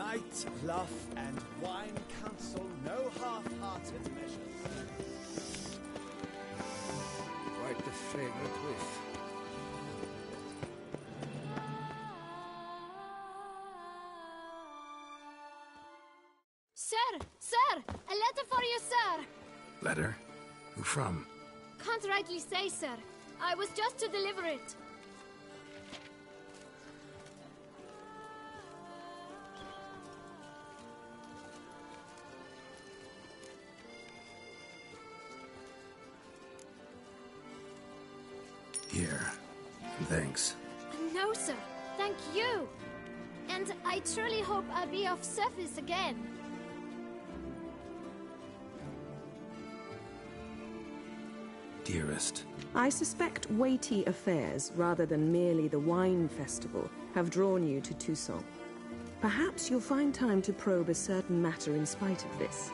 Night, bluff, and wine counsel no half-hearted measures. Quite the fragrant whiff. Sir! A letter for you, sir! Letter? Who from? Can't rightly say, sir. I was just to deliver it. Here. Thanks. No, sir. Thank you. And I truly hope I'll be of service again. Dearest. I suspect weighty affairs, rather than merely the wine festival, have drawn you to Tucson. Perhaps you'll find time to probe a certain matter in spite of this.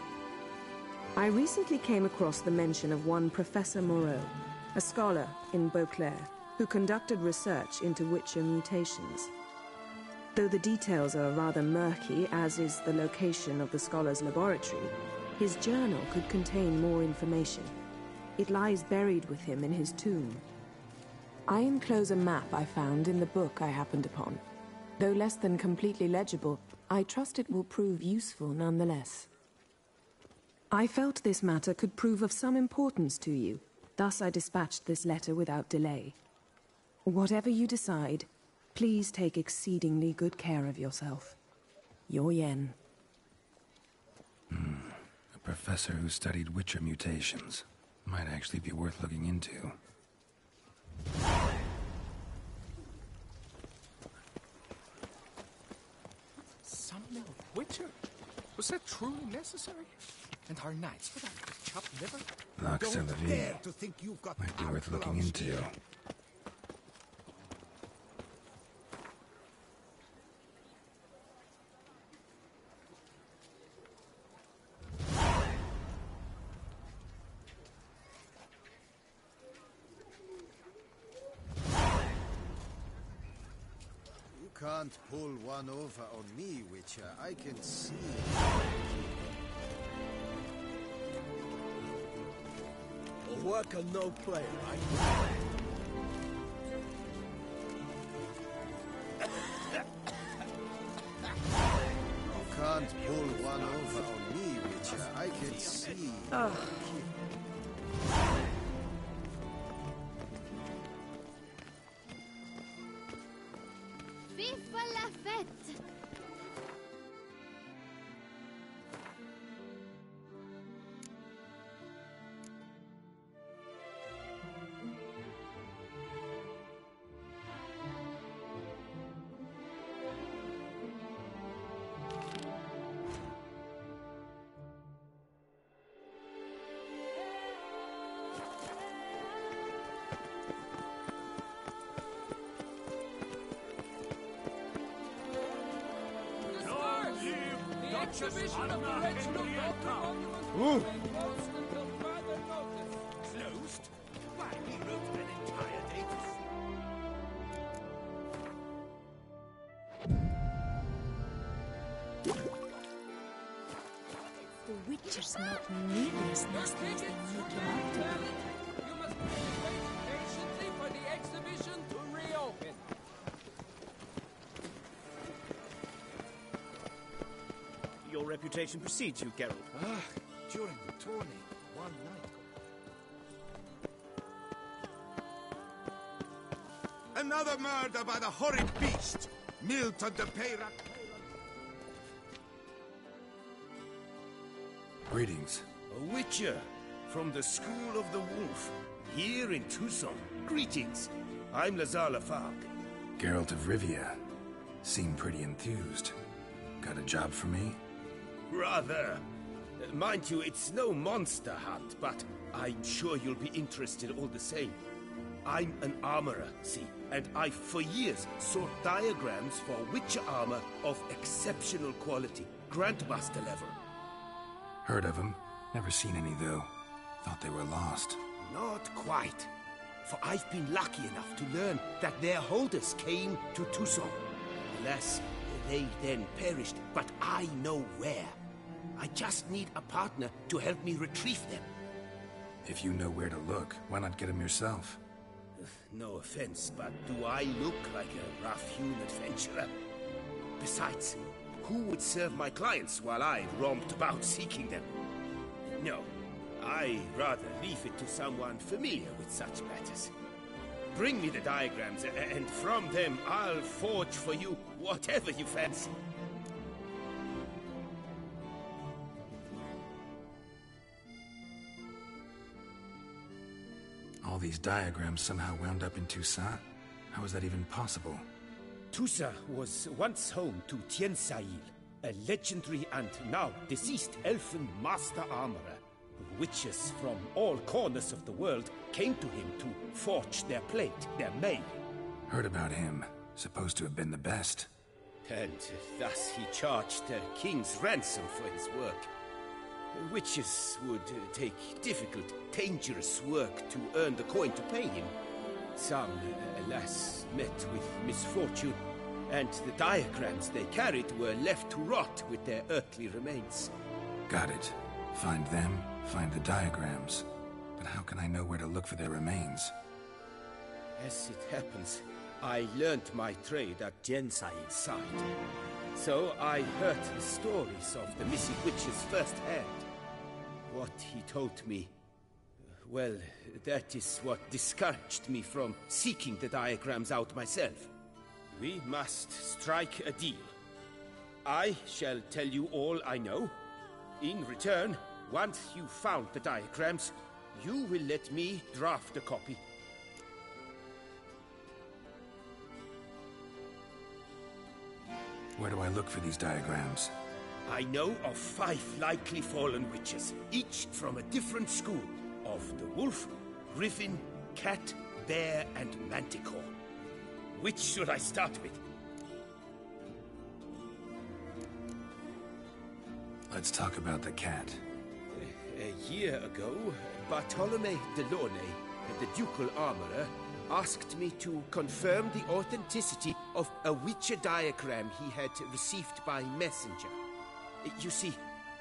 I recently came across the mention of one Professor Moreau, a scholar in Beauclair, who conducted research into Witcher mutations. Though the details are rather murky, as is the location of the scholar's laboratory, his journal could contain more information. It lies buried with him in his tomb. I enclose a map I found in the book I happened upon. Though less than completely legible, I trust it will prove useful nonetheless. I felt this matter could prove of some importance to you, thus I dispatched this letter without delay. Whatever you decide, please take exceedingly good care of yourself. Your Yen. A professor who studied Witcher mutations. Might actually be worth looking into. Summoning of Witcher? Was that truly necessary? And our knights for that chopped liver? Lux Don't Vie. dare to think you've got Might be worth looking into. You can't pull one over on me, Witcher. I can see. A worker, no play, right? You can't pull one over on me, Witcher. I can see. Viva la fête! Exhibition of the original Ooh. Closed? Why, we wrote an entire date. The Witcher's not nearly as nasty as they make him out to be. You must wait patiently for the exhibition to reopen. Your reputation precedes you, Geralt. During the tourney, one night. Another murder by the horrid beast, Milton de Peyrac. Greetings. A Witcher from the School of the Wolf, here in Tucson. Greetings. I'm Lazar Lafargue. Geralt of Rivia. Seem pretty enthused. Got a job for me? Rather. Mind you, it's no monster hunt, but I'm sure you'll be interested all the same. I'm an armorer, see, and I've for years sought diagrams for Witcher armor of exceptional quality, Grandmaster level. Heard of them. Never seen any, though. Thought they were lost. Not quite. For I've been lucky enough to learn that their holders came to Tucson. Alas, they then perished, but I know where. I just need a partner to help me retrieve them. If you know where to look, why not get them yourself? No offense, but do I look like a rough-hewn adventurer? Besides, who would serve my clients while I romped about seeking them? No, I'd rather leave it to someone familiar with such matters. Bring me the diagrams, and from them I'll forge for you whatever you fancy. All these diagrams somehow wound up in Toussaint? How is that even possible? Toussaint was once home to Tiensail, a legendary and now deceased elfin master armorer. Witches from all corners of the world came to him to forge their plate, their mail. Heard about him. Supposed to have been the best. And thus he charged a king's ransom for his work. Witches would take difficult, dangerous work to earn the coin to pay him. Some, alas, met with misfortune, and the diagrams they carried were left to rot with their earthly remains. Got it. Find them, find the diagrams. But how can I know where to look for their remains? As it happens, I learned my trade at Tiensail's side. So I heard the stories of the missing witches firsthand. What he told me, well, that is what discouraged me from seeking the diagrams out myself. We must strike a deal. I shall tell you all I know. In return, once you've found the diagrams, you will let me draft a copy. Where do I look for these diagrams? I know of 5 likely fallen witches, each from a different school of the wolf, griffin, cat, bear, and manticore. Which should I start with? Let's talk about the cat. A year ago, Bartolome Delaunay, the ducal armorer, asked me to confirm the authenticity of a witcher diagram he had received by messenger. You see,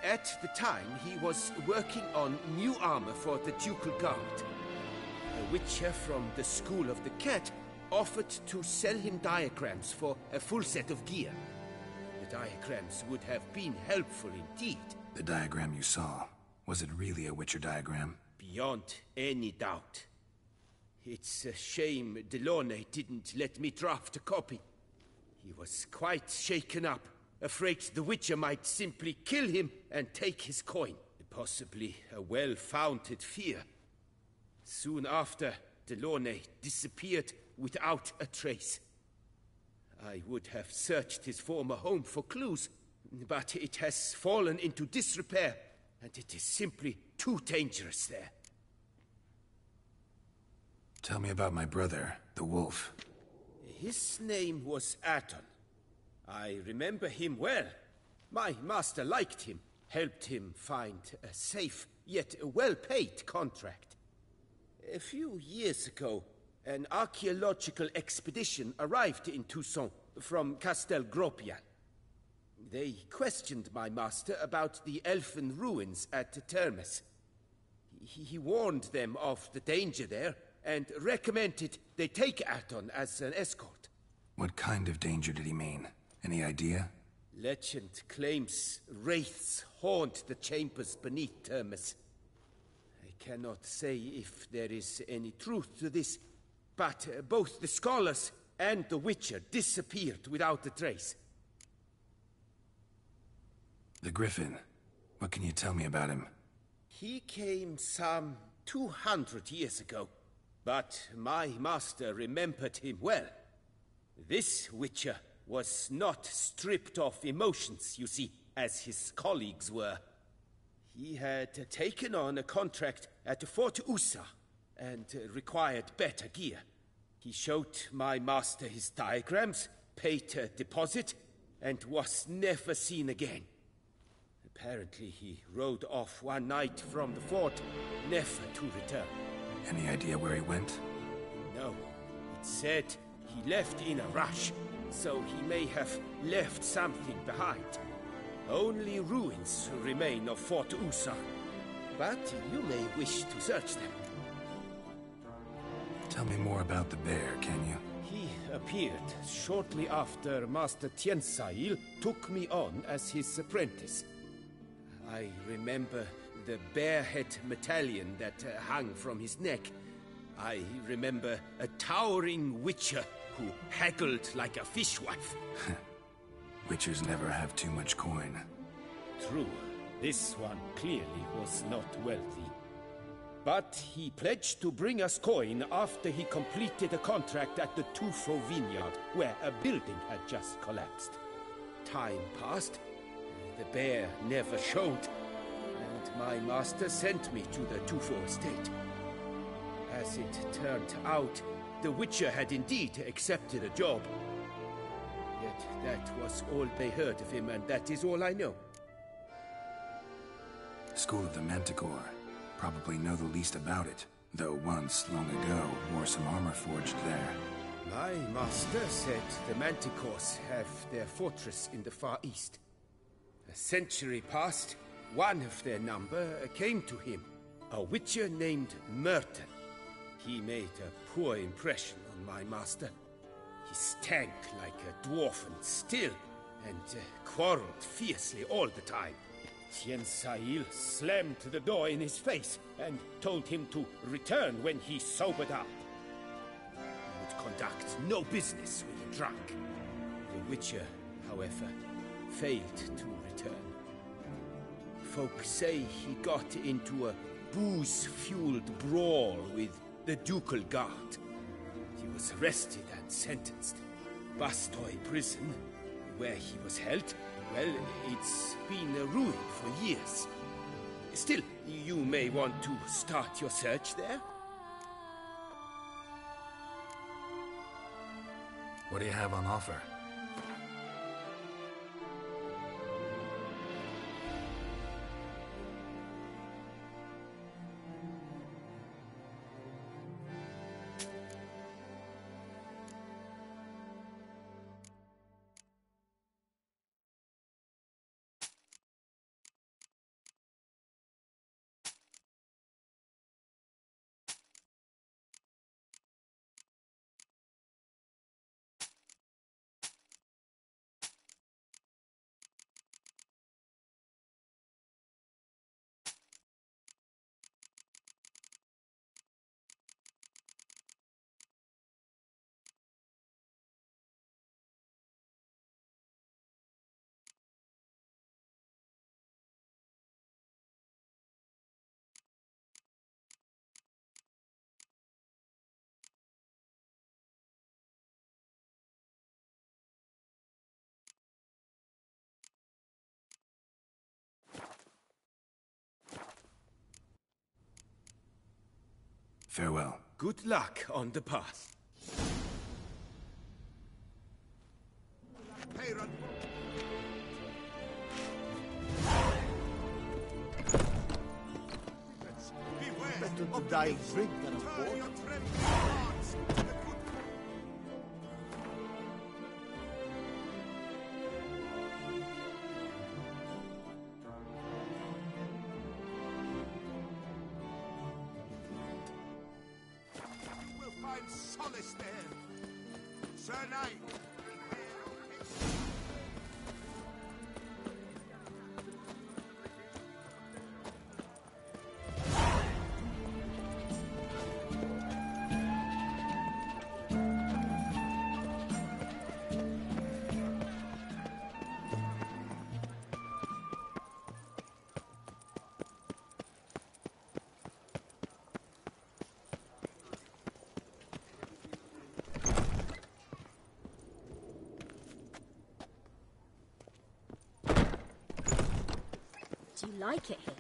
at the time he was working on new armor for the ducal guard. A witcher from the school of the cat offered to sell him diagrams for a full set of gear. The diagrams would have been helpful indeed. The diagram you saw, was it really a Witcher diagram? Beyond any doubt. It's a shame Delaunay didn't let me draft a copy. He was quite shaken up, afraid the Witcher might simply kill him and take his coin. Possibly a well-founded fear. Soon after, Delaunay disappeared without a trace. I would have searched his former home for clues, but it has fallen into disrepair, and it is simply too dangerous there. Tell me about my brother, the wolf. His name was Aton. I remember him well. My master liked him, helped him find a safe, yet well-paid contract. A few years ago, an archaeological expedition arrived in Toussaint from Castel Gropian. They questioned my master about the elfin ruins at Termes. He warned them of the danger there and recommended they take Aton as an escort. What kind of danger did he mean? Any idea? Legend claims wraiths haunt the chambers beneath Termes. I cannot say if there is any truth to this, but both the scholars and the Witcher disappeared without a trace. The Griffin. What can you tell me about him? He came some 200 years ago, but my master remembered him well. This Witcher was not stripped of emotions, you see, as his colleagues were. He had taken on a contract at Fort Usa and required better gear. He showed my master his diagrams, paid a deposit, and was never seen again. Apparently he rode off one night from the fort, never to return. Any idea where he went? No. It said he left in a rush. so he may have left something behind. Only ruins remain of Fort Usa, but you may wish to search them. Tell me more about the bear, can you? He appeared shortly after Master Tiensail took me on as his apprentice. I remember the bear-head medallion that hung from his neck. I remember a towering witcher who haggled like a fishwife. Witchers never have too much coin. True, this one clearly was not wealthy. But he pledged to bring us coin after he completed a contract at the Tufo vineyard, where a building had just collapsed. Time passed. The bear never showed, and my master sent me to the Tufo estate. As it turned out, the Witcher had indeed accepted a job. Yet that was all they heard of him, and that is all I know. School of the Manticore. Probably know the least about it, though once, long ago, wore some armor forged there. My master said the Manticores have their fortress in the Far East. A century passed, one of their number came to him, a witcher named Merton. He made a poor impression on my master. He stank like a dwarfen still, and quarreled fiercely all the time. Tiensail slammed the door in his face and told him to return when he sobered up. He would conduct no business with a drunk. The Witcher, however, failed to return. Folk say he got into a booze-fueled brawl with the ducal guard. He was arrested and sentenced. Bastoy prison, where he was held, well, it's been a ruin for years. Still, you may want to start your search there. What do you have on offer? Farewell. Good luck on the path. Better to die in drink than of war. Solace there, Sir Knight. Do you like it here?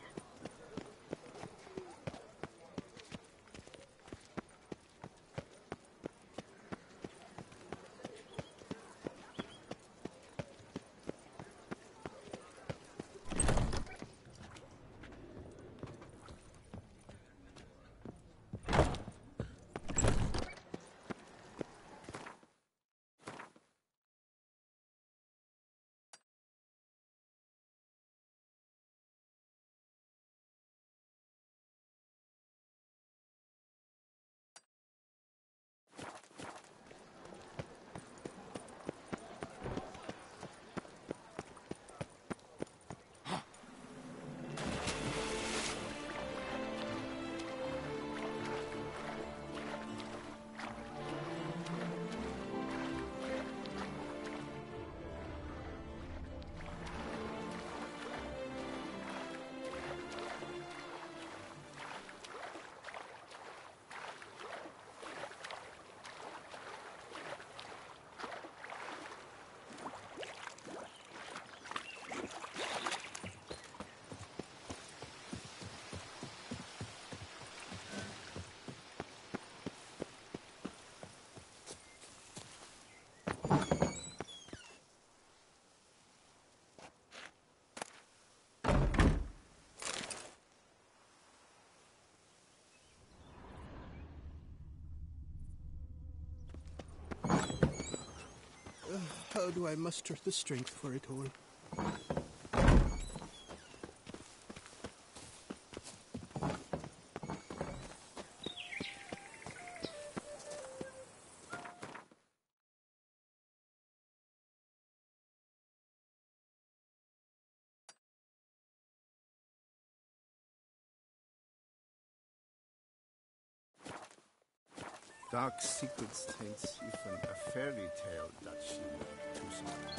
How do I muster the strength for it all? Dark secrets tells even a fairy tale that she too smart.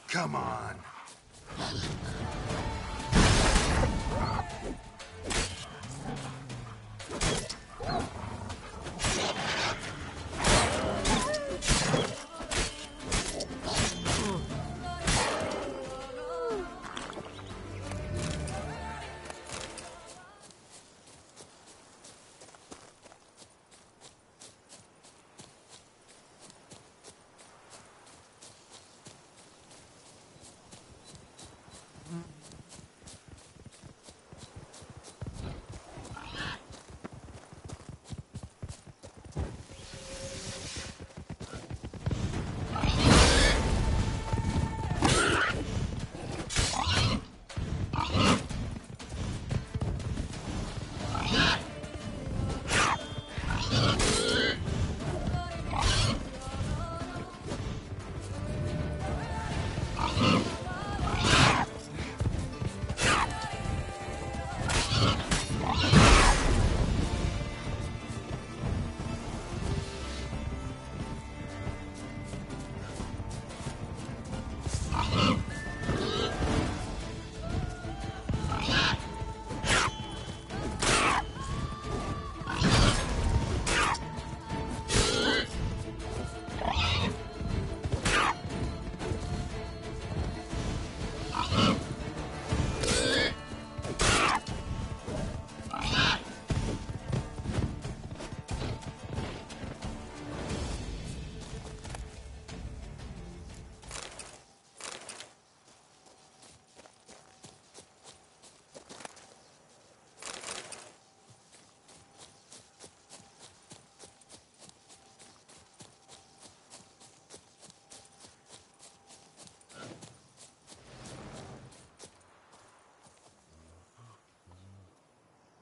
Come on.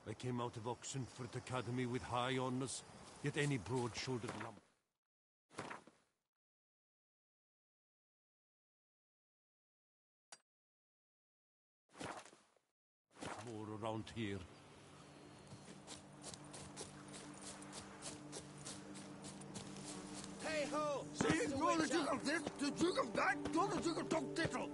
I came out of Oxenford Academy with high honours, yet any broad-shouldered lump. More around here. Hey ho! See, you're the Duke of this, the Duke of that, you're the Duke of Tom Tittle.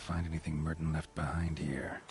find anything Merton left behind here.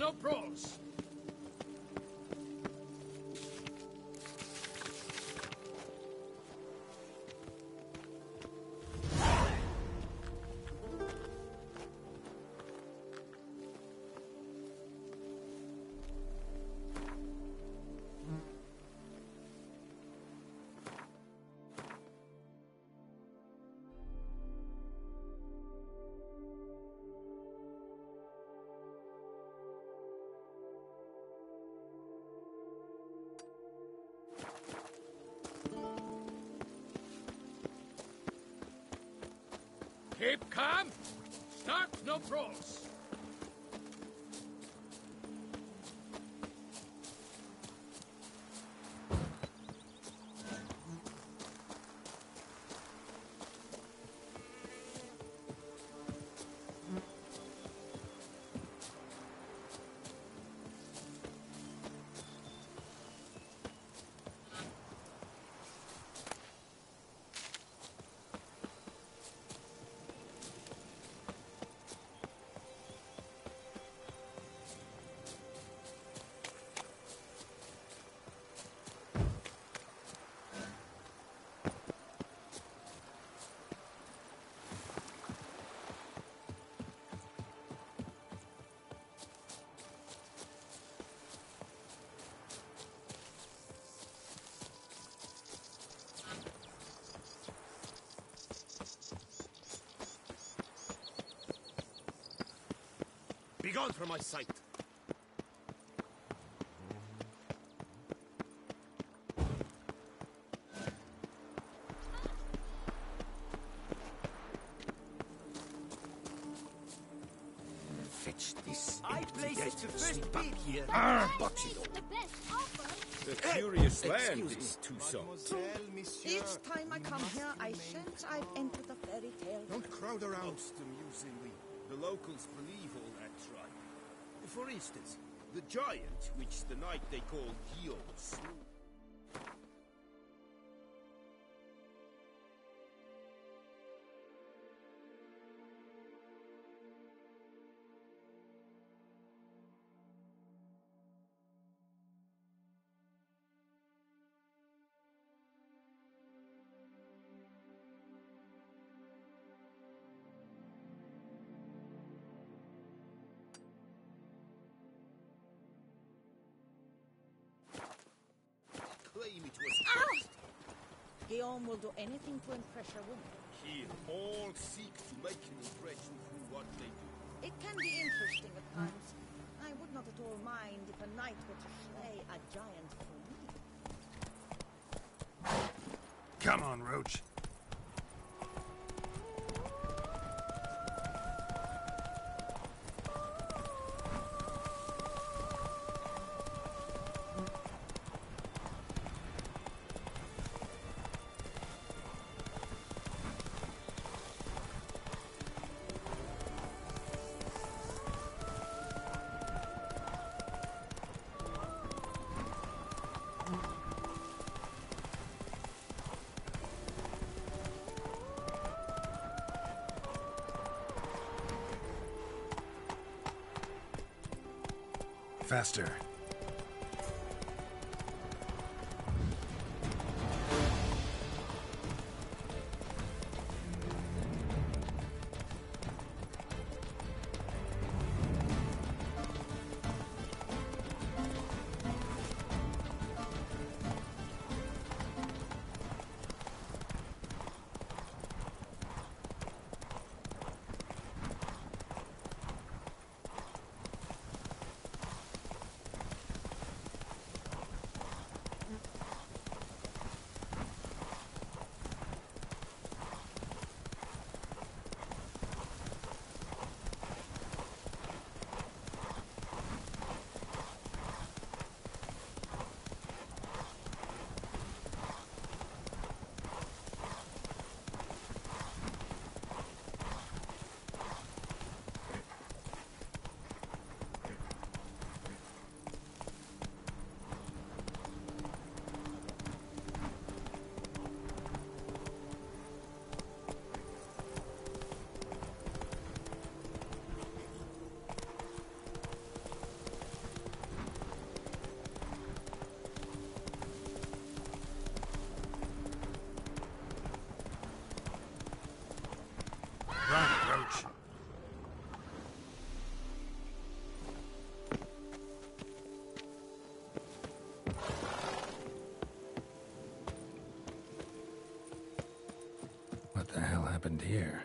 no brawls! Keep calm! Start no brawls! Begone from my sight! Fetch this. I placed the first bid here. The best offer. A curious land, excuse this Tucson. Mademoiselle, monsieur. Each time I come here, I sense I've entered a fairy tale. Don't crowd around. Most amusingly, the locals believe all that's right. For instance, the giant, which the night they call Gio slew. Claim it was cursed. Guillaume will do anything to impress a woman. Here, all seek to make an impression through what they do. It can be interesting at times. I would not at all mind if a knight were to slay a giant for me. Come on, Roach. Faster. Run, Roach. What the hell happened here?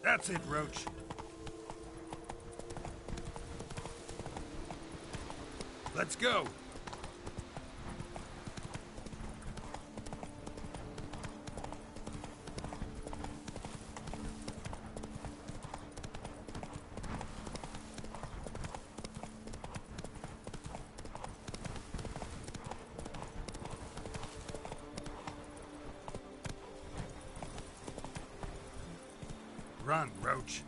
That's it, Roach. Let's go. Run, Roach.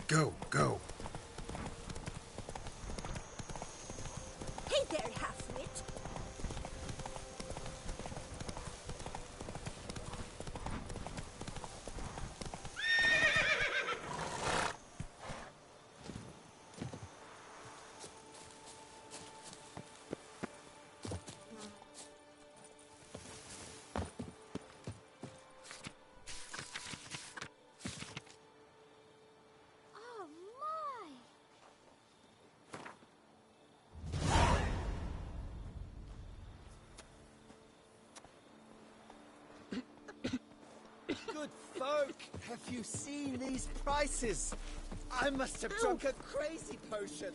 Go, go. Hey there, half-wit. Oh my! Good folk, have you seen these prices? I must have drunk a crazy potion.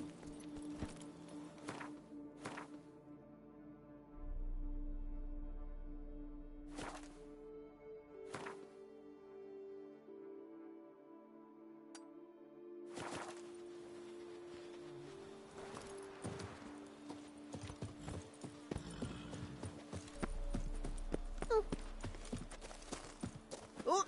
Oh.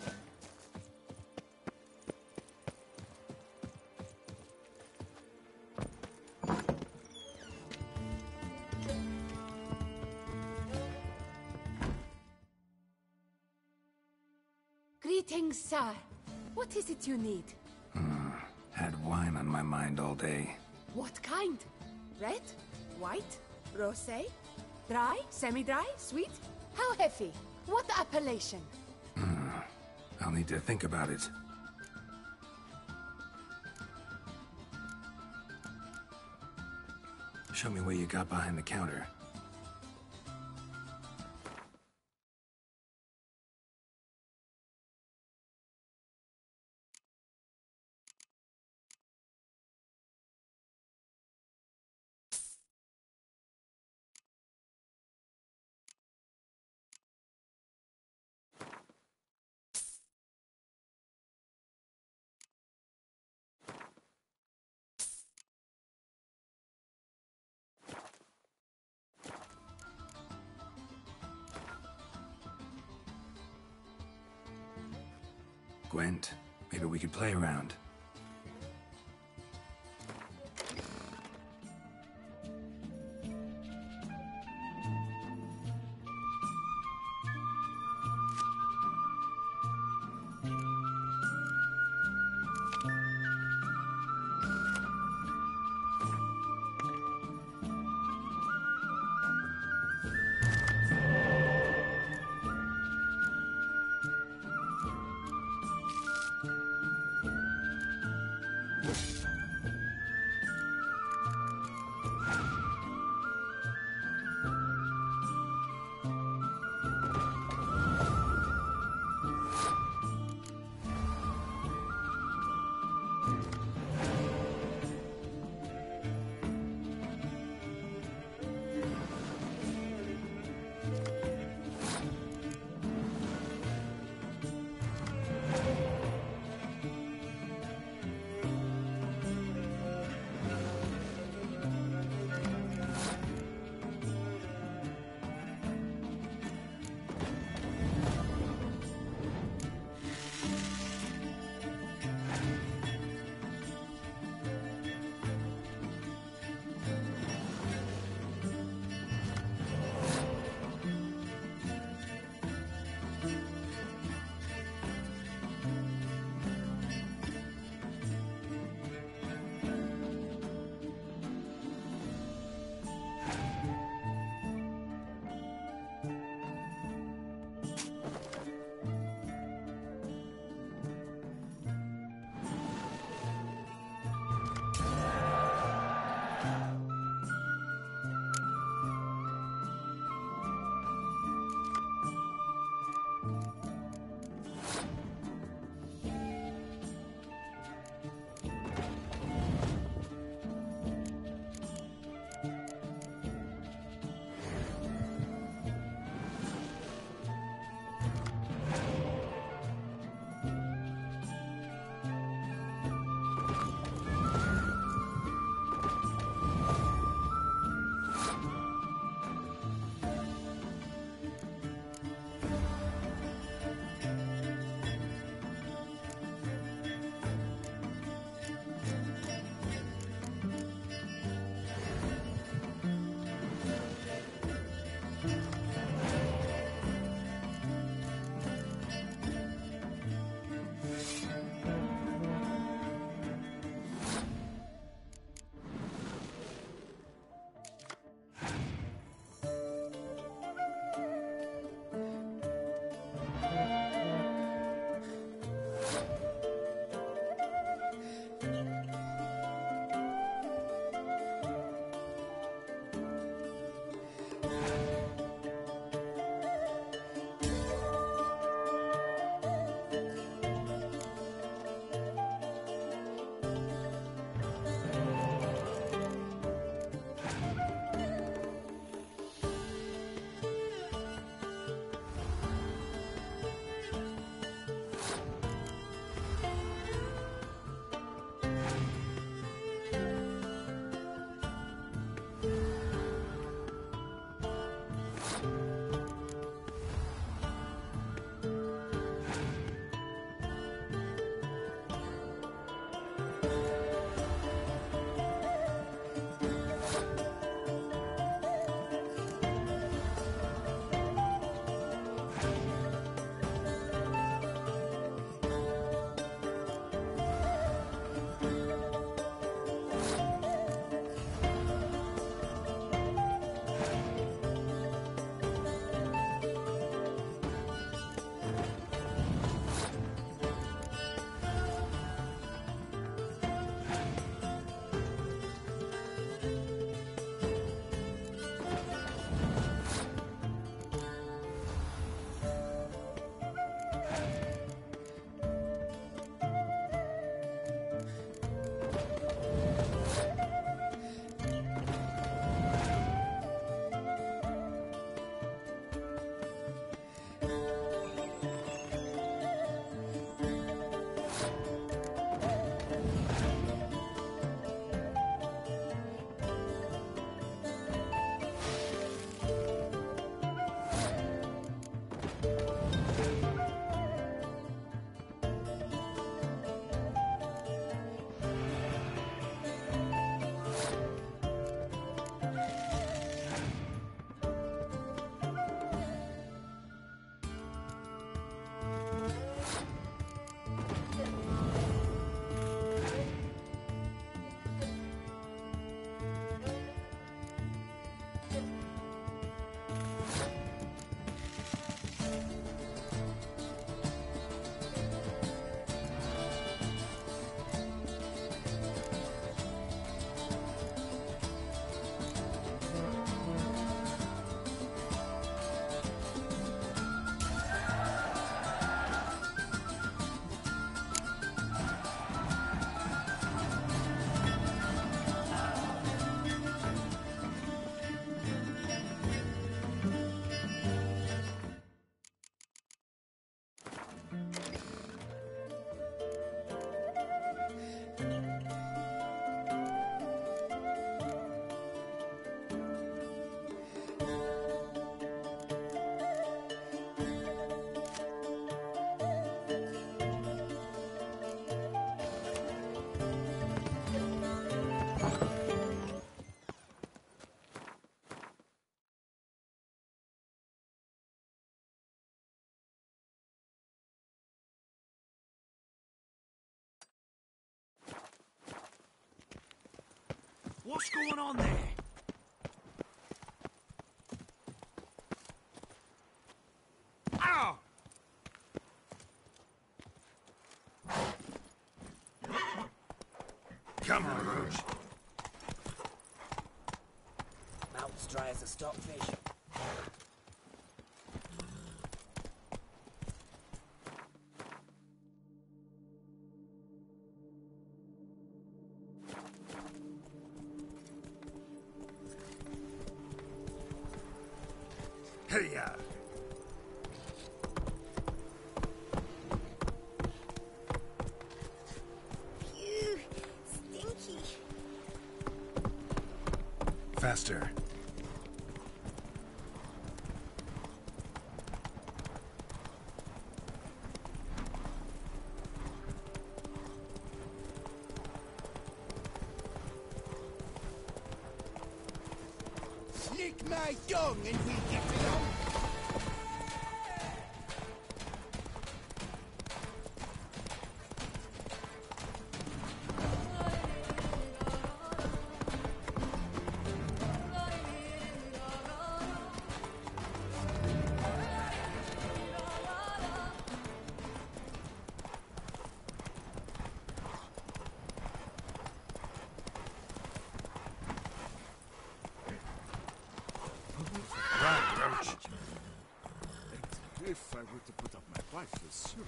Greetings, sir. What is it you need? Had wine on my mind all day. What kind? Red? White? Rosé? Dry? Semi-dry? Sweet? How heavy? What appellation? I'll need to think about it. Show me what you got behind the counter. Gwent, maybe we could play around. What's going on there? Ow! Come on, Roach. Mouth's dry as a stockfish. Hey-ya! Phew, stinky. Faster. Lick my tongue and we'll get along. Run, Roach. If I were to put up my wife as surety.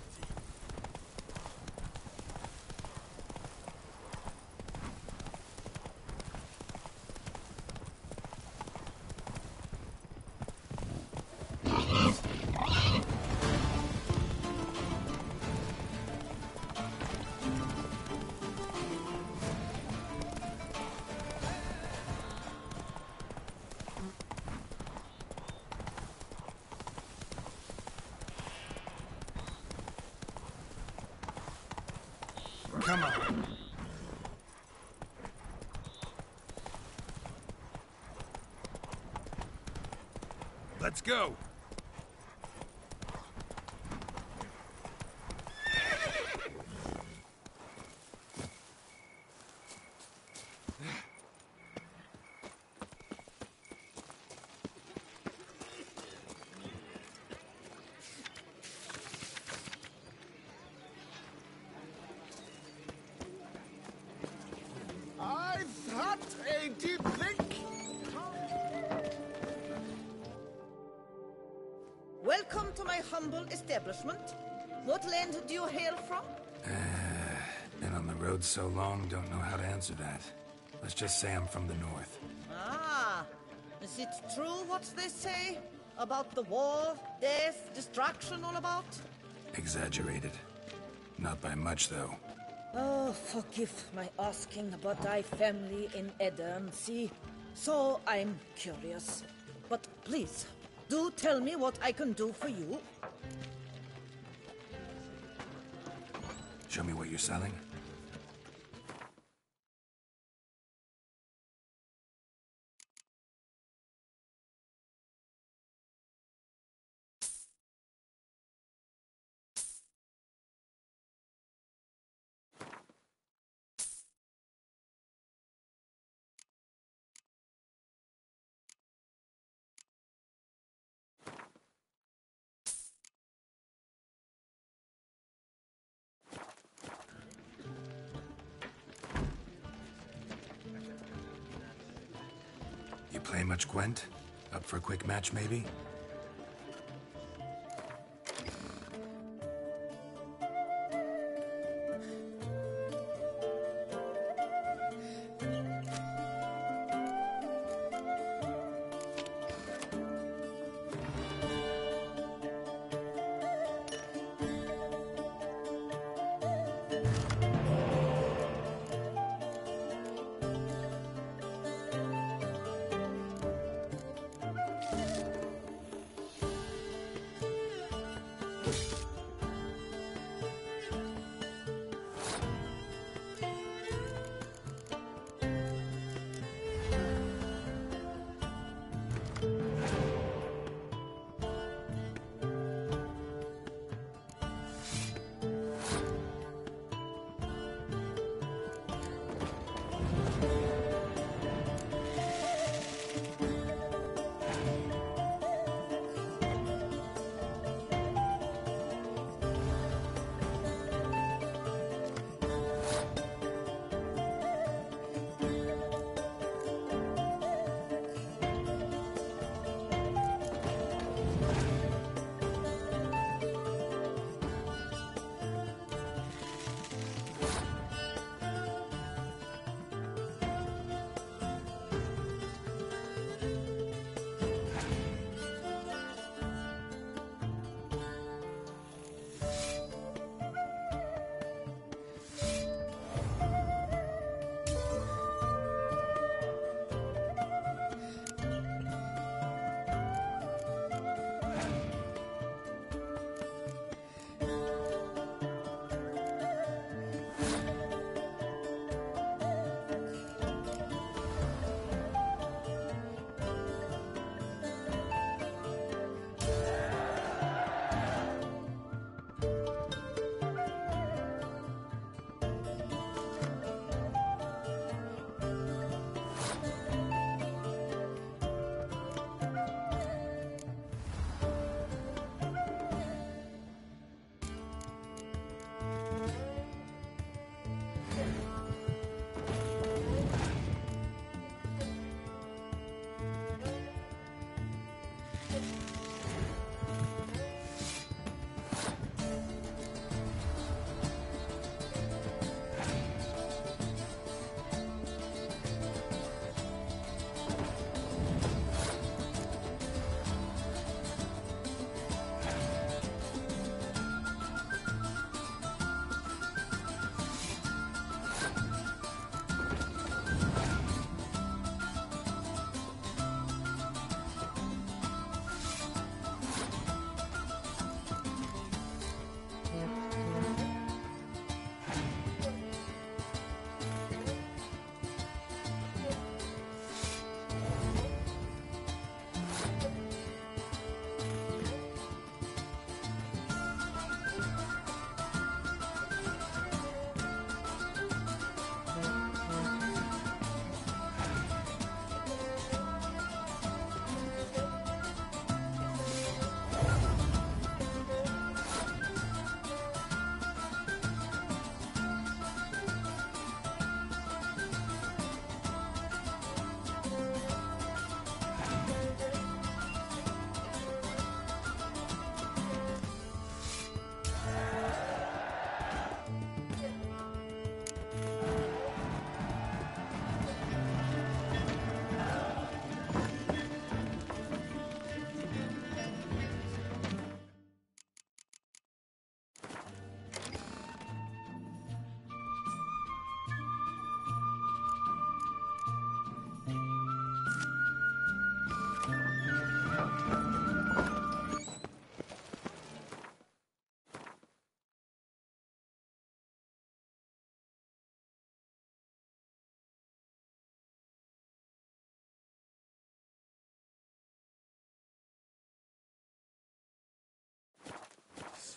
Come on. Let's go. I've had a deep think. Welcome to my humble establishment. What land do you hail from? Been on the road so long, don't know how to answer that. Let's just say I'm from the north. Ah, is it true what they say about the war, death, destruction all about? Exaggerated. Not by much, though. Oh, forgive my asking, but I family in Edern, see? So I'm curious. But please, do tell me what I can do for you. Show me what you're selling. You play much Gwent? Up for a quick match, maybe?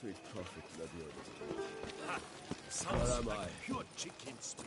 sweet prophet Labiodus. Ha! Where Sounds am like I? pure chicken spit.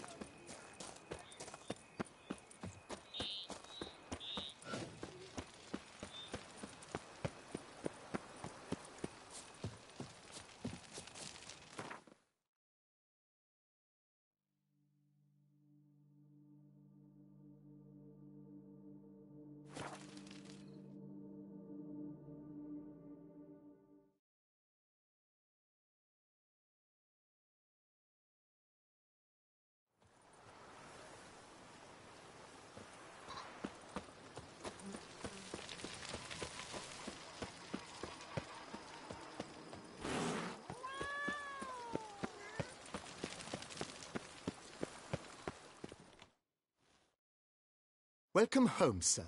Welcome home, sir.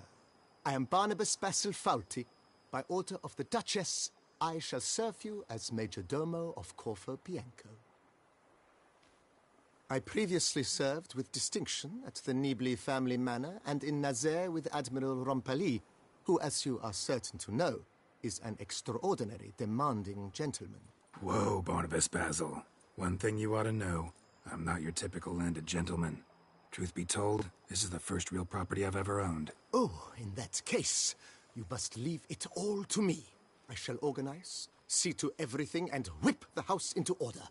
I am Barnabas Basil Fawlty. By order of the Duchess, I shall serve you as Major Domo of Corvo Bianco. I previously served with distinction at the Nibli family manor and in Nazaire with Admiral Rompali, who, as you are certain to know, is an extraordinary, demanding gentleman. Whoa, Barnabas Basil. One thing you ought to know. I'm not your typical landed gentleman. Truth be told, this is the first real property I've ever owned. Oh, in that case, you must leave it all to me. I shall organize, see to everything, and whip the house into order.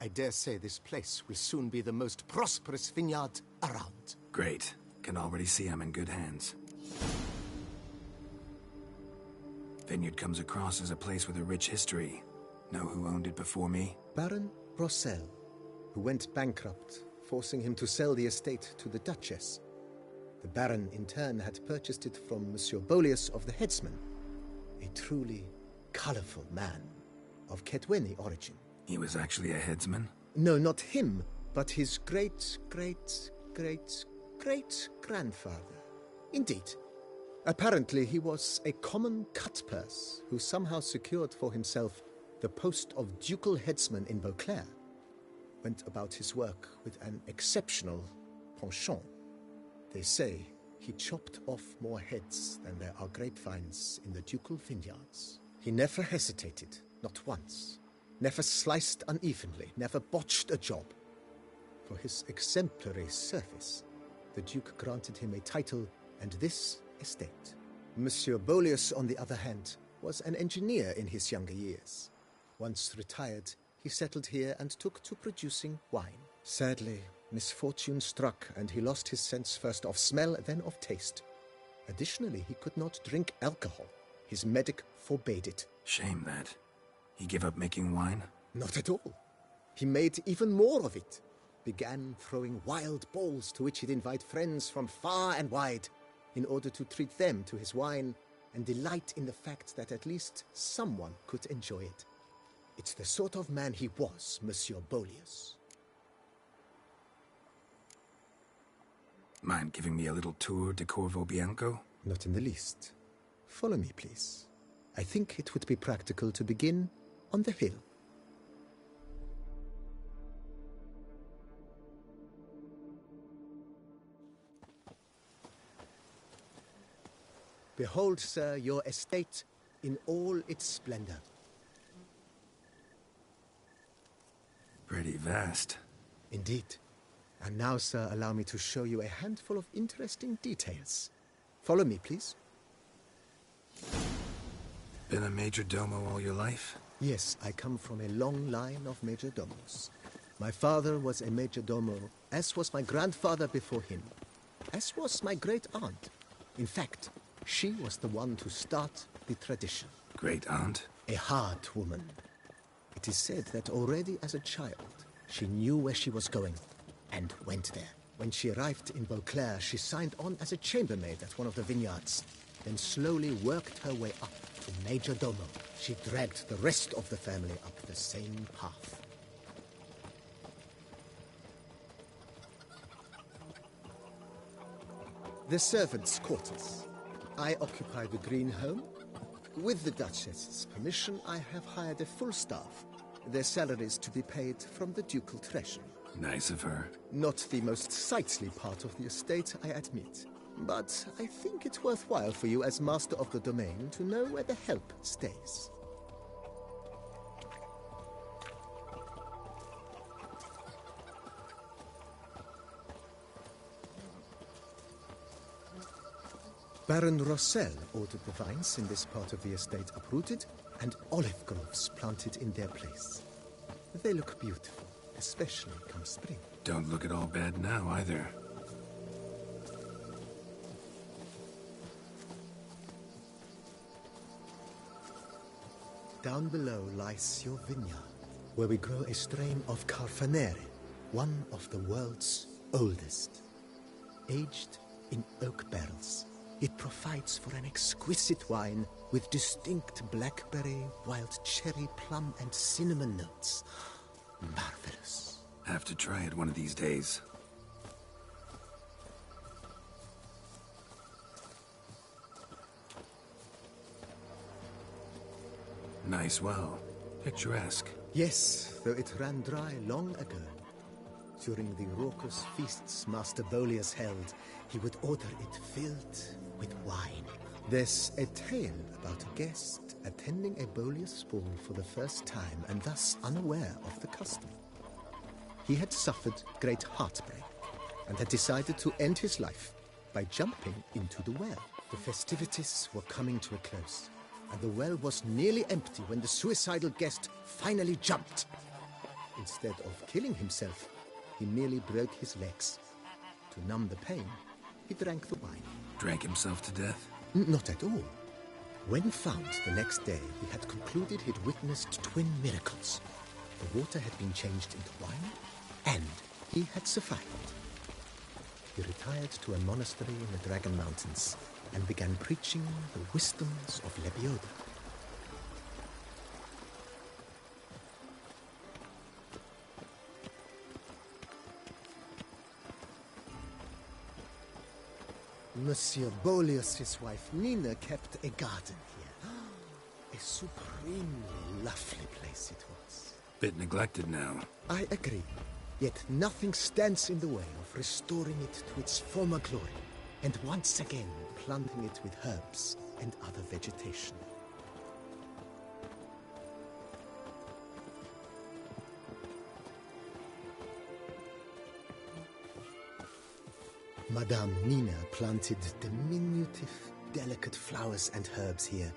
I dare say this place will soon be the most prosperous vineyard around. Great. Can already see I'm in good hands. Vineyard comes across as a place with a rich history. Know who owned it before me? Baron Rossel, who went bankrupt, forcing him to sell the estate to the Duchess. The Baron, in turn, had purchased it from Monsieur Bolius of the Headsman, a truly colorful man of Ketweni origin. He was actually a headsman? No, not him, but his great-great-great-great-grandfather. Indeed. Apparently, he was a common cutpurse who somehow secured for himself the post of ducal headsman in Beauclair. Went about his work with an exceptional penchant. They say he chopped off more heads than there are grapevines in the ducal vineyards. He never hesitated, not once. Never sliced unevenly, never botched a job. For his exemplary service, the Duke granted him a title and this estate. Monsieur Bolius, on the other hand, was an engineer in his younger years. Once retired, he settled here and took to producing wine. Sadly, misfortune struck and he lost his sense first of smell, then of taste. Additionally, he could not drink alcohol. His medic forbade it. Shame that. He gave up making wine? Not at all. He made even more of it. Began throwing wild balls to which he'd invite friends from far and wide in order to treat them to his wine and delight in the fact that at least someone could enjoy it. It's the sort of man he was, Monsieur Bolius. Mind giving me a little tour de Corvo Bianco? Not in the least. Follow me, please. I think it would be practical to begin on the hill. Behold, sir, your estate in all its splendor. Pretty vast. Indeed. And now, sir, allow me to show you a handful of interesting details. Follow me, please. Been a major domo all your life? Yes, I come from a long line of major domos. My father was a major domo, as was my grandfather before him, as was my great-aunt. In fact, she was the one to start the tradition. Great-aunt? A hard woman. It is said that already as a child, she knew where she was going and went there. When she arrived in Beauclair, she signed on as a chambermaid at one of the vineyards, then slowly worked her way up to Major Domo. She dragged the rest of the family up the same path. The servants' quarters. I occupy the green home. With the Duchess's permission, I have hired a full staff. Their salaries to be paid from the ducal treasury. Nice of her. Not the most sightly part of the estate, I admit. But I think it's worthwhile for you as master of the domain to know where the help stays. Baron Rossel ordered the vines in this part of the estate uprooted and olive groves planted in their place. They look beautiful, especially come spring. Don't look at all bad now, either. Down below lies your vineyard, where we grow a strain of Carfanere, one of the world's oldest. Aged in oak barrels, it provides for an exquisite wine with distinct blackberry, wild cherry, plum, and cinnamon notes. Marvelous. Have to try it one of these days. Nice well. Picturesque. Yes, though it ran dry long ago. During the raucous feasts Master Bolius held, he would order it filled with wine. There's a tale about a guest attending a Bolius ball for the first time and thus unaware of the custom. He had suffered great heartbreak and had decided to end his life by jumping into the well. The festivities were coming to a close, and the well was nearly empty when the suicidal guest finally jumped. Instead of killing himself, he merely broke his legs. To numb the pain, he drank the wine. Drank himself to death? Not at all. When found the next day, he had concluded he'd witnessed twin miracles. The water had been changed into wine, and he had survived. He retired to a monastery in the Dragon Mountains and began preaching the wisdoms of Lebioda. Monsieur Bolius' wife Nina kept a garden here. A supremely lovely place it was. Bit neglected now. I agree. Yet nothing stands in the way of restoring it to its former glory, and once again planting it with herbs and other vegetation. Madame Nina planted diminutive, delicate flowers and herbs here.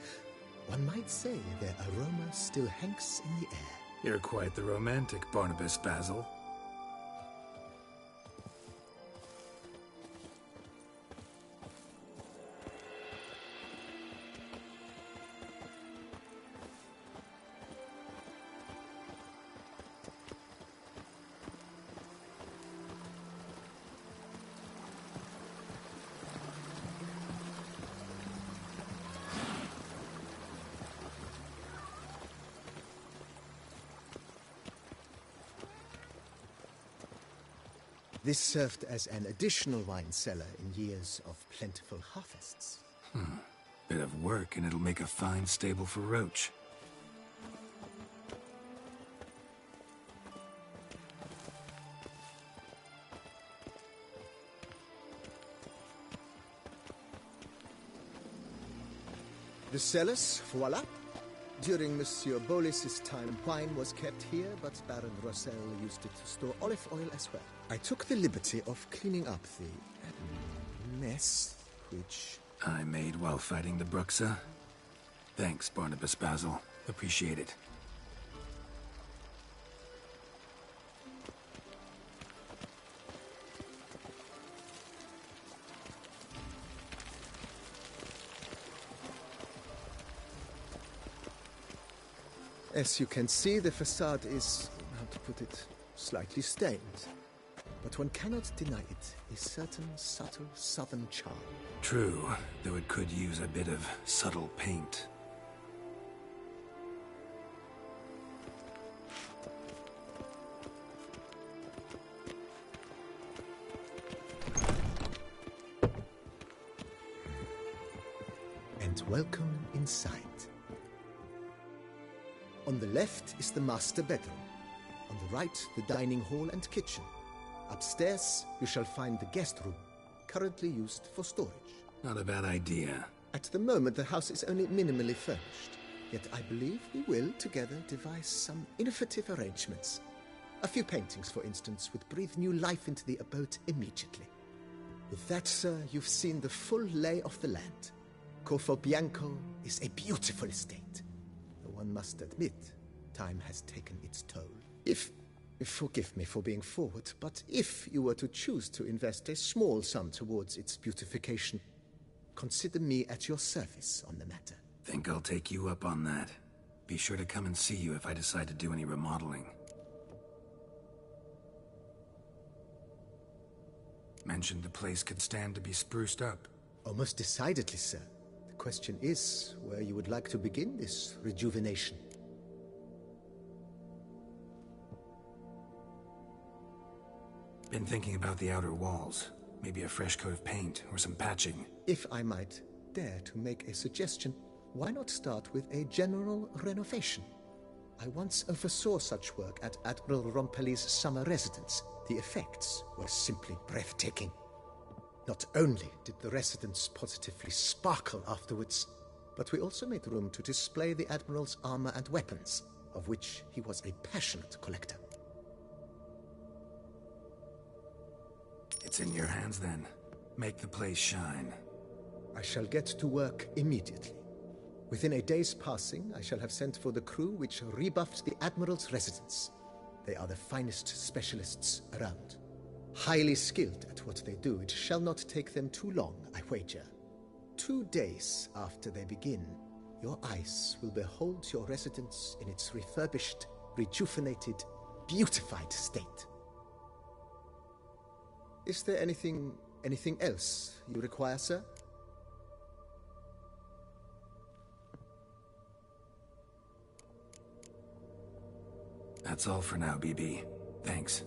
One might say their aroma still hangs in the air. You're quite the romantic, Barnabas Basil. This served as an additional wine cellar in years of plentiful harvests. Bit of work and it'll make a fine stable for Roach. The cellars, voila. During Monsieur Bolis's time, wine was kept here, but Baron Rossel used it to store olive oil as well. I took the liberty of cleaning up the mess, which I made while fighting the Bruxa. Thanks, Barnabas Basil. Appreciate it. As you can see, the facade is, how to put it, slightly stained. But one cannot deny it, a certain subtle southern charm. True, though it could use a bit of subtle paint. And welcome inside. On the left is the master bedroom. On the right, the dining hall and kitchen. Upstairs, you shall find the guest room, currently used for storage. Not a bad idea. At the moment, the house is only minimally furnished. Yet I believe we will, together, devise some innovative arrangements. A few paintings, for instance, would breathe new life into the abode immediately. With that, sir, you've seen the full lay of the land. Corvo Bianco is a beautiful estate. Though one must admit, time has taken its toll. Forgive me for being forward, but if you were to choose to invest a small sum towards its beautification, consider me at your service on the matter. Think I'll take you up on that. Be sure to come and see you if I decide to do any remodeling. Mentioned the place could stand to be spruced up. Oh, most decidedly, sir. The question is where you would like to begin this rejuvenation. Been thinking about the outer walls. Maybe a fresh coat of paint or some patching. If I might dare to make a suggestion, why not start with a general renovation? I once oversaw such work at Admiral Rompelli's summer residence. The effects were simply breathtaking. Not only did the residence positively sparkle afterwards, but we also made room to display the Admiral's armor and weapons, of which he was a passionate collector. It's in your hands then. Make the place shine. I shall get to work immediately. Within a day's passing, I shall have sent for the crew which rebuffed the Admiral's residence. They are the finest specialists around. Highly skilled at what they do, it shall not take them too long, I wager. 2 days after they begin, your eyes will behold your residence in its refurbished, rejuvenated, beautified state. Is there anything else you require, sir? That's all for now, BB. Thanks.